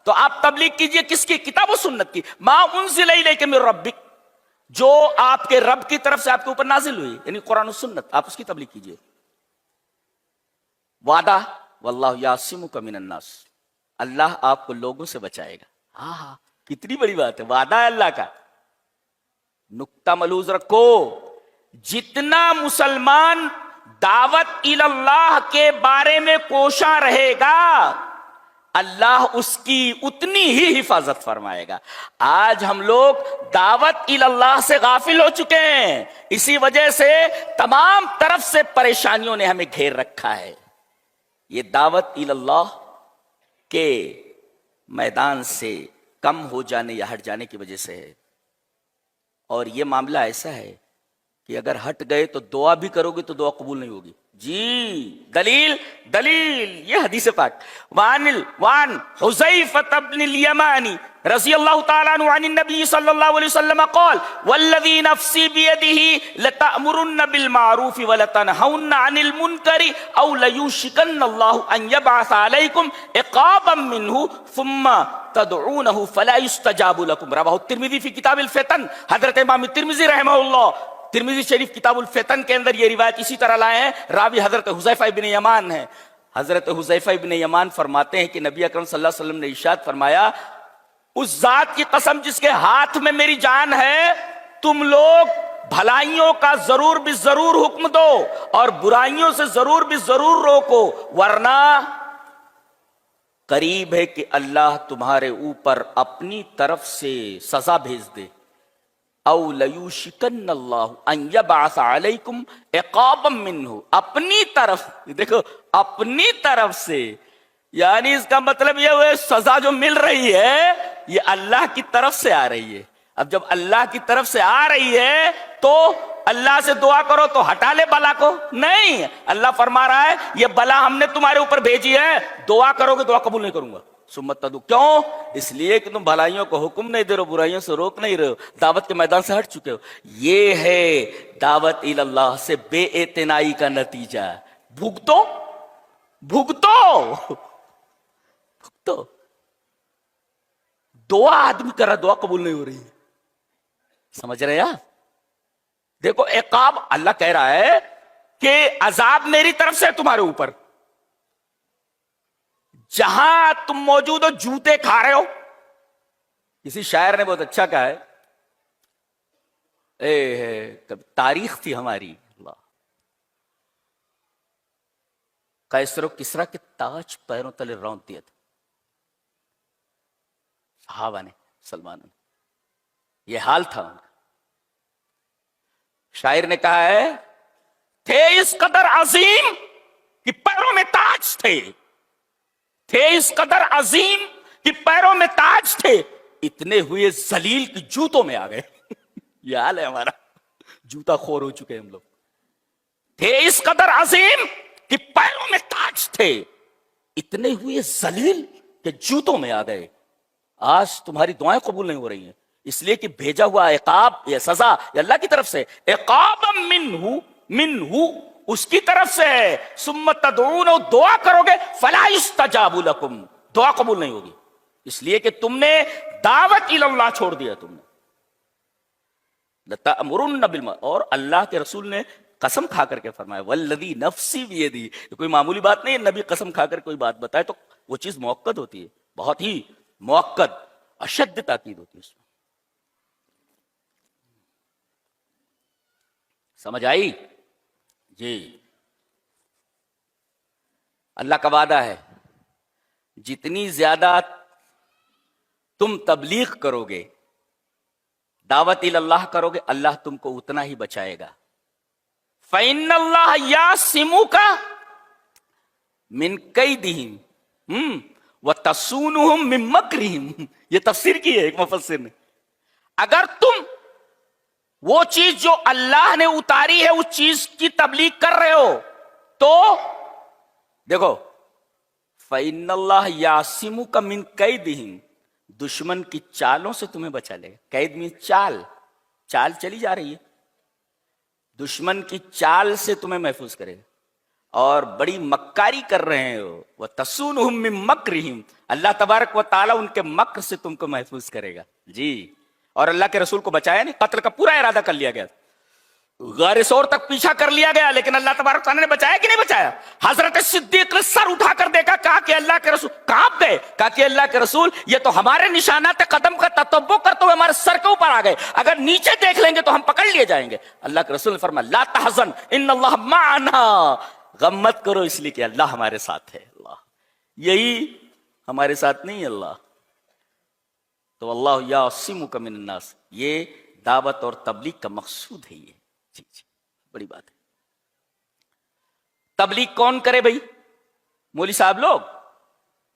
تو آپ تبلیغ کیجئے کس کی؟ کتاب و سنت کی. ما انزل الیک من ربک، جو آپ کے رب کی طرف سے آپ کے اوپر نازل ہوئی، یعنی قرآن و سنت، آپ اس کی تبلیغ کیجئے. وعدہ واللہ یعصمک من الناس، اللہ آپ کو لوگوں سے بچائے گا. ہاں کتنی بڑی بات ہے، وعدہ ہے اللہ کا. نقطہ ملحوظ رکھو، جتنا مسلمان دعوت اللہ کے بارے میں کوشاں رہے گا اللہ اس کی اتنی ہی حفاظت فرمائے گا. آج ہم لوگ دعوت اللہ سے غافل ہو چکے ہیں، اسی وجہ سے تمام طرف سے پریشانیوں نے ہمیں گھیر رکھا ہے. یہ دعوت اللہ کے میدان سے کم ہو جانے یا ہٹ جانے کی وجہ سے ہے. اور یہ معاملہ ایسا ہے کہ اگر ہٹ گئے تو دعا بھی کرو گے تو دعا قبول نہیں ہوگی. جی دلیل یہ حدیث پاک. وان حذیفہ بن الیمانی رضی اللہ تعالیٰ عنہ عن النبی صلی اللہ علیہ وسلم قال والذی نفسی بیدہ لتأمرن بالمعروف ولتنہون عن المنکر او لیوشکن اللہ ان یبعث علیکم عقابا منہ ثم تدعونہ فلا یستجاب لکم. رواہ الترمذی فی کتاب الفتن. حضرت امام الترمذی رحمہ اللہ ترمذی شریف کتاب الفتن کے اندر یہ روایت اسی طرح لائے ہیں. راوی حضرت حذیفہ ابن یمان ہے. حضرت حذیفہ ابن یمان فرماتے ہیں کہ نبی اکرم صلی اللہ علیہ وسلم نے ارشاد فرمایا، اس ذات کی قسم جس کے ہاتھ میں میری جان ہے، تم لوگ بھلائیوں کا ضرور بھی ضرور حکم دو اور برائیوں سے ضرور بھی ضرور روکو، ورنہ قریب ہے کہ اللہ تمہارے اوپر اپنی طرف سے سزا بھیج دے. او لیوشکن اللہ ان یبعث علیکم عقابا منہ. اپنی طرف، دیکھو اپنی طرف سے، یعنی اس کا مطلب یہ ہے سزا جو مل رہی ہے یہ اللہ کی طرف سے آ رہی ہے. اب جب اللہ کی طرف سے آ رہی ہے تو اللہ سے دعا کرو تو ہٹا لے بلا کو؟ نہیں، اللہ فرما رہا ہے یہ بلا ہم نے تمہارے اوپر بھیجی ہے، دعا کرو گے دعا قبول نہیں کروں گا. سمت تدو، کیوں؟ اس لیے کہ تم بھلائیوں کو حکم نہیں دے رہے ہو، برائیوں سے روک نہیں رہے ہو، دعوت کے میدان سے ہٹ چکے ہو. یہ ہے دعوت اللہ سے بے اعتنائی کا نتیجہ. بھگتو دعا آدمی کر رہا، دعا قبول نہیں ہو رہی. سمجھ رہے ہیں؟ دیکھو عقاب، اللہ کہہ رہا ہے کہ عذاب میری طرف سے تمہارے اوپر. جہاں تم موجود ہو جوتے کھا رہے ہو. کسی شاعر نے بہت اچھا کہا ہے، تاریخ تھی ہماری، قیصر و کسریٰ کے تاج پیروں تلے رونت دیا تھا صحابہ نے، سلمان نے. یہ حال تھا ان کا. شاعر نے کہا ہے تھے اس قدر عظیم کہ پیروں میں تاج تھے، تھے اس قدر عظیم کہ پیروں میں تاج تھے، اتنے ہوئے ذلیل کہ جوتوں میں آ گئے. یہ حال ہے ہمارا، جوتا خور ہو چکے ہم لوگ. تھے اس قدر عظیم کہ پیروں میں تاج تھے، اتنے ہوئے ذلیل کہ جوتوں میں آ گئے. آج تمہاری دعائیں قبول نہیں ہو رہی ہیں، اس لیے کہ بھیجا ہوا عقاب یا سزا یا اللہ کی طرف سے، عقابا منہ اس کی طرف سے ہے. ثم تدعون، دعا کرو گے، فلا یستجاب لکم، دعا قبول نہیں ہوگی، اس لیے کہ تم نے دعوت اللہ چھوڑ دیا. تم نے لتأمرن بالمعروف، اور اللہ کے رسول نے قسم کھا کر کے فرمایا والذی نفسی بیدی. کوئی معمولی بات نہیں ہے، نبی قسم کھا کر کوئی بات بتائے تو وہ چیز موقت ہوتی ہے، بہت ہی موقت، اشد تاکید ہوتی ہے اس میں. سمجھ آئی؟ جی. اللہ کا وعدہ ہے جتنی زیادہ تم تبلیغ کرو گے، دعوت اللہ کرو گے، اللہ تم کو اتنا ہی بچائے گا. فَإِنَّ اللَّهَ يَعْصِمُكَ مِنْ كَيْدِهِمْ وَتَصُونُهُمْ مِنْ مَكْرِهِمْ. یہ تفسیر کی ہے ایک مفسر نے. اگر تم وہ چیز جو اللہ نے اتاری ہے اس چیز کی تبلیغ کر رہے ہو تو دیکھو فَإِنَّ اللَّهَ يَعْصِمُكَ مِنْ كَيْدِهِمْ، دشمن کی چالوں سے تمہیں بچا لے گا. قید میں چال چلی جا رہی ہے، دشمن کی چال سے تمہیں محفوظ کرے گا. اور بڑی مکاری کر رہے ہو، وَتَصُونُهُم مِّن مَّكْرِهِمْ، اللہ تبارک و تعالیٰ ان کے مکر سے تم کو محفوظ کرے گا جی۔ اور اللہ کے رسول کو بچایا نہیں، قتل کا پورا ارادہ کر لیا گیا، غار ثور تک پیچھا کر لیا گیا، لیکن اللہ تبارک تعالیٰ نے بچایا کہ نہیں بچایا؟ حضرت صدیق نے سر اٹھا کر دیکھا، کہا کہ اللہ کے رسول کہاں گئے؟ کہا کہ اللہ کے رسول یہ تو ہمارے نشانات قدم کا تتبع کرتے ہوئے ہمارے سر کے اوپر آ گئے، اگر نیچے دیکھ لیں گے تو ہم پکڑ لیے جائیں گے۔ اللہ کے رسول نے فرمایا لا تحزن ان اللہ معنا، غم مت کرو اس لیے کہ اللہ ہمارے ساتھ ہے۔ اللہ یہی ہمارے ساتھ نہیں ہے اللہ، تو اللہ یعصمک من الناس، یہ دعوت اور تبلیغ کا مقصود ہے۔ یہ جی جی بڑی بات ہے۔ تبلیغ کون کرے بھائی؟ مولوی صاحب لوگ،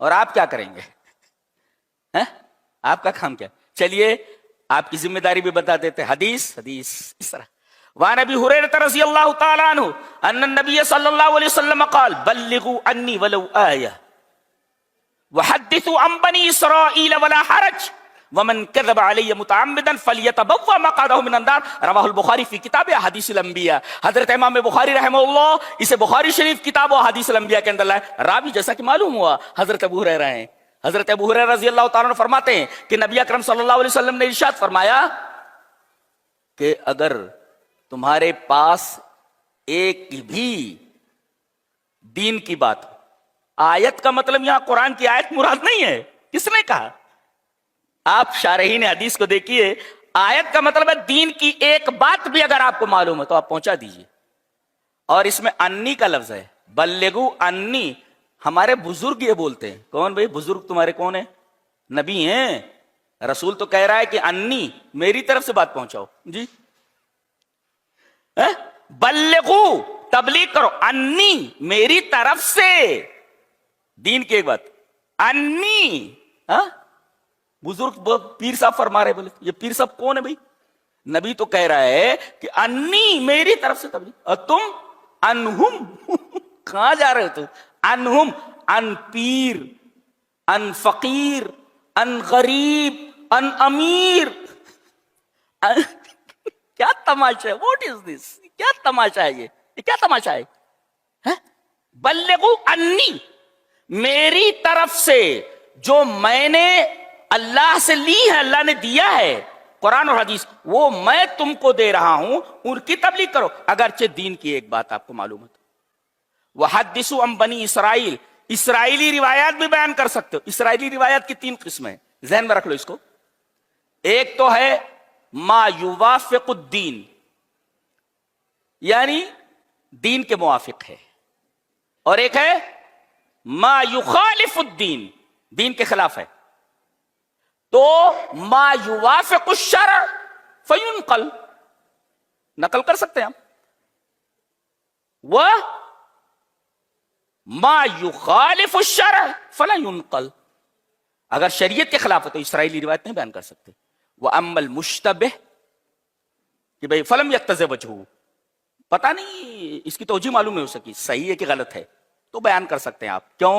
اور آپ کیا کریں گے؟ آپ کا کام کیا؟ چلیے آپ کی ذمہ داری بھی بتا دیتے۔ حدیث اس طرح وعن ابی ہریرہ رضی اللہ تعالی عنہ ان النبی صلی اللہ علیہ وسلم قال بلغوا انی ولو آیہ وحدثوا عن بنی اسرائیل ولا حرج ومن كذب علی متعمدا فلیتبوأ مقعدہ من النار، رواہ البخاری فی کتاب احادیث الانبیاء۔ حضرت امام بخاری رحمہ اللہ اسے بخاری شریف کتاب و احادیث الانبیاء کے اندر لائے۔ راوی جیسا کہ معلوم ہوا حضرت ابو ہریرہ ہیں۔ حضرت ابو ہریرہ رضی اللہ تعالیٰ عنہ فرماتے ہیں کہ نبی اکرم صلی اللہ علیہ وسلم نے ارشاد فرمایا کہ اگر تمہارے پاس ایک بھی دین کی بات، آیت کا مطلب یہاں قرآن کی آیت مراد نہیں ہے، کس نے کہا؟ آپ شارحین حدیث کو دیکھیے، آیت کا مطلب ہے دین کی ایک بات بھی اگر آپ کو معلوم ہے تو آپ پہنچا دیجئے، اور اس میں انی کا لفظ ہے، بلغو انی، ہمارے بزرگ یہ بولتے ہیں۔ کون بھائی بزرگ تمہارے کون ہیں؟ نبی ہیں۔ رسول تو کہہ رہا ہے کہ انی میری طرف سے بات پہنچاؤ جی، بلغو تبلیغ کرو، انی میری طرف سے، دین کی ایک بات، انی بزرگ پیر صاحب فرما رہے، بولے یہ پیر صاحب کون ہے بھائی؟ نبی تو کہہ رہا ہے کہ انی میری طرف سے تبلیغ، اور تم انہم کہاں جا رہے ہو؟ تو انہم، ان پیر، ان فقیر، ان غریب، ان امیر، کیا تماشا ہے؟ واٹ از دس؟ کیا تماشا ہے یہ کیا تماشا ہے؟ بلغو انی، میری طرف سے جو میں نے اللہ سے لی ہے، اللہ نے دیا ہے قرآن اور حدیث، وہ میں تم کو دے رہا ہوں، ان کی تبلیغ کرو، اگرچہ دین کی ایک بات آپ کو معلوم ہے۔ وحدثوا عن بنی اسرائیل، اسرائیلی روایات بھی بیان کر سکتے ہو۔ اسرائیلی روایات کی 3 قسمیں، ذہن میں رکھ لو اس کو۔ ایک تو ہے ما یوافق الدین، یعنی دین کے موافق ہے، اور ایک ہے ما یخالف الدین، دین کے خلاف ہے۔ تو ما یوافق الشرع فینقل، نقل کر سکتے ہیں ہم، وہ ما یخالف الشرع فلا ينقل، اگر شریعت کے خلاف ہے تو اسرائیلی روایت نہیں بیان کر سکتے۔ وَأَمَّا الْمُشْتَبِهِ کہ بھئی فَلَمْ يَقْتَضِ وَجْهُ، پتہ نہیں اس کی توجیہ معلوم نہیں ہو سکی صحیح ہے کہ غلط ہے، تو بیان کر سکتے ہیں آپ۔ کیوں؟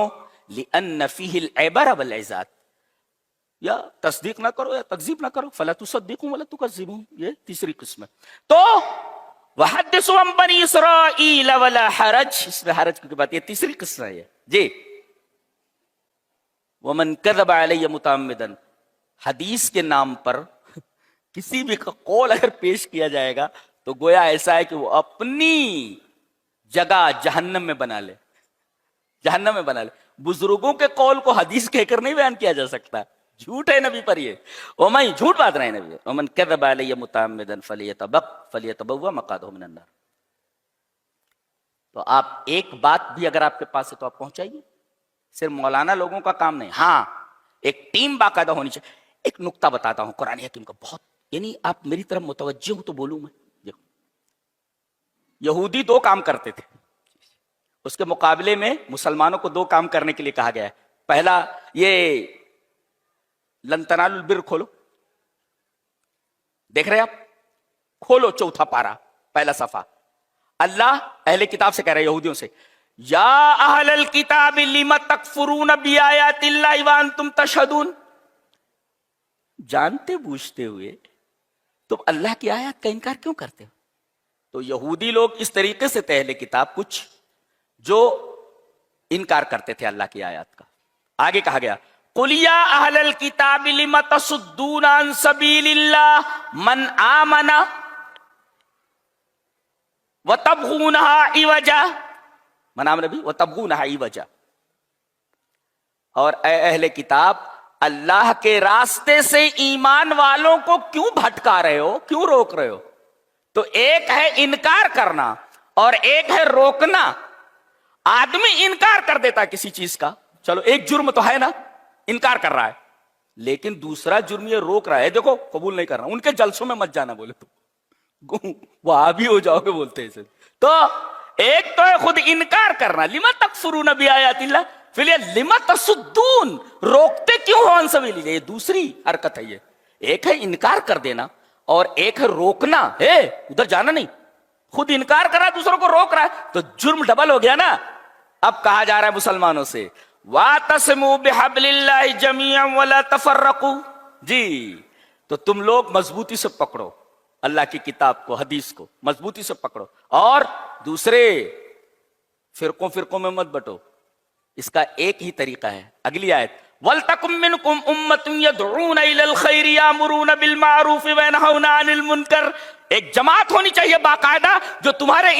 لِأَنَّ فِيهِ الْعِبَرَ وَالْعِظَاتِ، یا تصدیق نہ کرو یا تکذیب نہ کرو، فَلَا تُصَدِّقُوا وَلَا تُكَذِّبُوا، یہ تیسری قسم ہے۔ تو وَحَدِّثُوا عَن بَنِي إِسْرَائِيلَ وَلَا حَرَجْ، اس میں حرج کی بات، یہ تیسری قسم ہے جی۔ وَمَنْ كَذَبَ عَلَيَّ مُتَعَمِّدًا، حدیث کے نام پر کسی بھی قول اگر پیش کیا جائے گا تو گویا ایسا ہے کہ وہ اپنی جگہ جہنم میں بنا لے، جہنم میں بنا لے۔ بزرگوں کے قول کو حدیث کہہ کر نہیں بیان کیا جا سکتا، جھوٹ ہے نبی پر یہ، وَمَن جھوٹ بات رہے نبی، وَمَنْ كَذَبَ عَلَيَّ مُتَعَمِّدًا فَلْيَتَبَوَّأْ مَقْعَدَهُ مِنَ النَّارِ۔ تو آپ ایک بات بھی اگر آپ کے پاس ہے تو آپ پہنچائیے، صرف مولانا لوگوں کا کام نہیں، ہاں ایک ٹیم باقاعدہ ہونی چاہیے۔ ایک نقطہ بتاتا ہوں قرآن حکیم کا، بہت، یعنی آپ میری طرف متوجہ ہوں تو بولوں میں۔ دیکھو، یہودی 2 کام کرتے تھے، اس کے مقابلے میں مسلمانوں کو 2 کام کرنے کے لیے کہا گیا ہے۔ پہلا یہ لن تنالوا البر کھولو، دیکھ رہے آپ، کھولو 4 پارہ پہلا صفحہ، اللہ اہل کتاب سے کہہ رہے ہیں، یہودیوں سے، یا اہل الکتاب لم تکفرون بآیات اللہ وانتم تشہدون، جانتے بوجھتے ہوئے تم اللہ کی آیات کا انکار کیوں کرتے ہو؟ تو یہودی لوگ اس طریقے سے تھے اہل کتاب، کچھ جو انکار کرتے تھے اللہ کی آیات کا. آگے کہا گیا قُلْ يَا أَهْلَ الْكِتَابِ لِمَ تَصُدُّونَ عَنْ سَبِيلِ اللَّهِ مَنْ آمَنَ وَتَبْغُونَهَا عِوَجًا. من آمن بھی وَتَبْغُونَهَا عِوَجًا. اور اے اہل کتاب، اللہ کے راستے سے ایمان والوں کو کیوں بھٹکا رہے ہو، کیوں روک رہے ہو؟ تو ایک ہے انکار کرنا اور ایک ہے روکنا. آدمی انکار کر دیتا کسی چیز کا، چلو ایک جرم تو ہے نا، انکار کر رہا ہے، لیکن دوسرا جرم یہ روک رہا ہے، دیکھو قبول نہیں کر رہا، ان کے جلسوں میں مت جانا بولے تو وہاں بھی ہو جاؤ گے بولتے ہیں. تو ایک تو ہے خود انکار کرنا، لما تکفرون بآیات اللہ، پھر یہ لما تصدون، روکتے کیوں ہو عن سبیل اللہ، یہ دوسری حرکت ہے. یہ ایک ہے انکار کر دینا اور ایک ہے روکنا، ہے ادھر جانا نہیں. خود انکار کر رہا ہے، دوسروں کو روک رہا ہے، تو جرم ڈبل ہو گیا نا. اب کہا جا رہا ہے مسلمانوں سے وَاعْتَصِمُوا بِحَبْلِ اللَّهِ جَمِيعًا وَلَا تَفَرَّقُوا. جی تو تم لوگ مضبوطی سے پکڑو اللہ کی کتاب کو، حدیث کو مضبوطی سے پکڑو اور دوسرے فرقوں میں مت بٹو. اس کا ایک ہی طریقہ ہے. اگلی آیت وَلْتَكُن مِّنْكُمْ أُمَّةٌ يَدْعُونَ إِلَى الْخَيْرِ يَأْمُرُونَ بِالْمَعْرُوفِ وَيَنْهَوْنَ عَنِ الْمُنكَرِ. ایک جماعت ہونی چاہیے باقاعدہ جو تمہارے